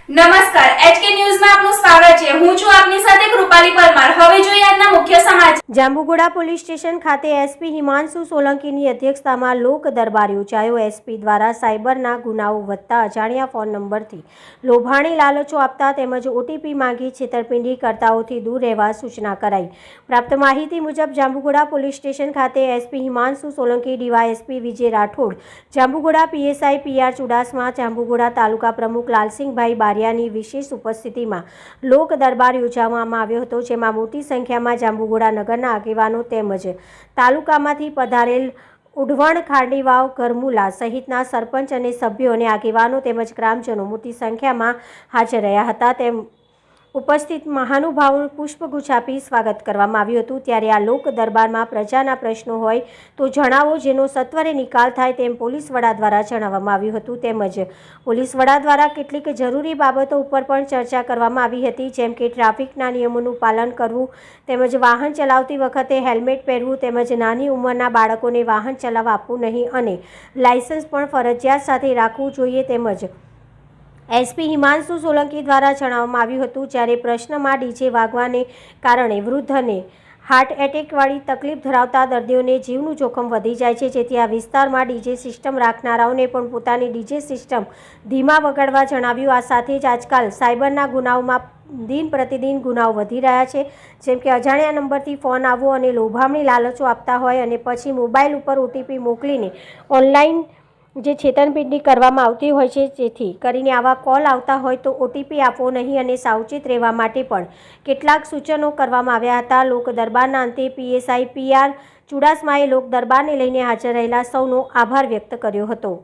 નમસ્કાર એચકે ન્યૂઝમાં આપનું સ્વાગત છે। હું છું આપની સાથે કૃપાલી પરમાર। હવે જોઈએ આજના મુખ્ય સમાચાર। જાંબુઘોડા પોલીસ સ્ટેશન ખાતે એસપી હિમાંશુ સોલંકીની અધ્યક્ષતામાં લોક દરબાર યોજાયો। એસપી દ્વારા સાયબરના ગુનાઓ વધતા અજાણ્યા ફોન નંબરથી લોભાણી લાલચો આપતા તેમજ ઓટીપી માંગી છેતરપિંડી કરતાઓથી દૂર રહેવા સૂચના કરાઈ। પ્રાપ્ત માહિતી મુજબ જાંબુઘોડા પોલીસ સ્ટેશન ખાતે એસપી હિમાંશુ સોલંકી, ડીવાયએસપી વિજય રાઠોડ, જાંબુઘોડા પીએસઆઈ પીઆર ચુડાસમા, જાંબુઘોડા તાલુકા પ્રમુખ લાલસિંહભાઈ બારિયાની વિશેષ ઉપસ્થિતિમાં લોક દરબાર યોજવામાં આવ્યો હતો, જેમાં મોટી સંખ્યામાં જાંબુઘોડા નગરના આગેવાનો તેમજ તાલુકામાંથી પધારેલ ઉઢવણ, ખાંડીવાવ, ગરમુલા સહિતના સરપંચ અને સભ્યો અને આગેવાનો તેમજ ગ્રામજનો મોટી સંખ્યામાં હાજર રહ્યા હતા। તેમ ઉપસ્થિત મહાનુભાવોનું પુષ્પગુચ્છ આપી સ્વાગત કરવામાં આવ્યું હતું। ત્યારે આ લોક દરબારમાં પ્રજાના પ્રશ્નો હોય તો જણાવો, જેનો સત્વરે નિકાલ થાય તેમ પોલીસ વડા દ્વારા જણાવવામાં આવ્યું હતું। તેમજ પોલીસ વડા દ્વારા કેટલીક જરૂરી બાબતો ઉપર પણ ચર્ચા કરવામાં આવી હતી, જેમ કે ટ્રાફિકના નિયમોનું પાલન કરવું તેમજ વાહન ચલાવતી વખતે હેલ્મેટ પહેરવું તેમજ નાની ઉંમરના બાળકોને વાહન ચલાવવા આપવું નહીં અને લાયસન્સ પણ ફરજિયાત સાથે રાખવું જોઈએ તેમજ એસપી હિમાંશુ સોલંકી દ્વારા જણાવવામાં આવ્યું હતું। જ્યારે પ્રશ્નમાં ડીજે વાગવાને કારણે વૃદ્ધ અને હાર્ટ એટેકવાળી તકલીફ ધરાવતા દર્દીઓને જીવનું જોખમ વધી જાય છે, જેથી આ વિસ્તારમાં ડીજે સિસ્ટમ રાખનારાઓને પણ પોતાની ડીજે સિસ્ટમ ધીમા વગાડવા જણાવ્યું। આ સાથે જ આજકાલ સાયબરના ગુનાઓમાં દિન પ્રતિદિન ગુનાઓ વધી રહ્યા છે, જેમ કે અજાણ્યા નંબરથી ફોન આવવો અને લોભામણી લાલચો આપતા હોય અને પછી મોબાઈલ ઉપર ઓટીપી મોકલીને ઓનલાઈન જે છેતરપિંડી કરવામાં આવતી હોય છે, જેથી કરીને આવા કોલ આવતા હોય તો ઓટીપી આપવો નહીં અને સાવચેત રહેવા માટે પણ કેટલાક સૂચનો કરવામાં આવ્યા હતા। લોક દરબારના અંતે પીએસઆઈ પીઆર ચુડાસમાએ લોક દરબારને લઈને હાજર રહેલા સૌનો આભાર વ્યક્ત કર્યો હતો।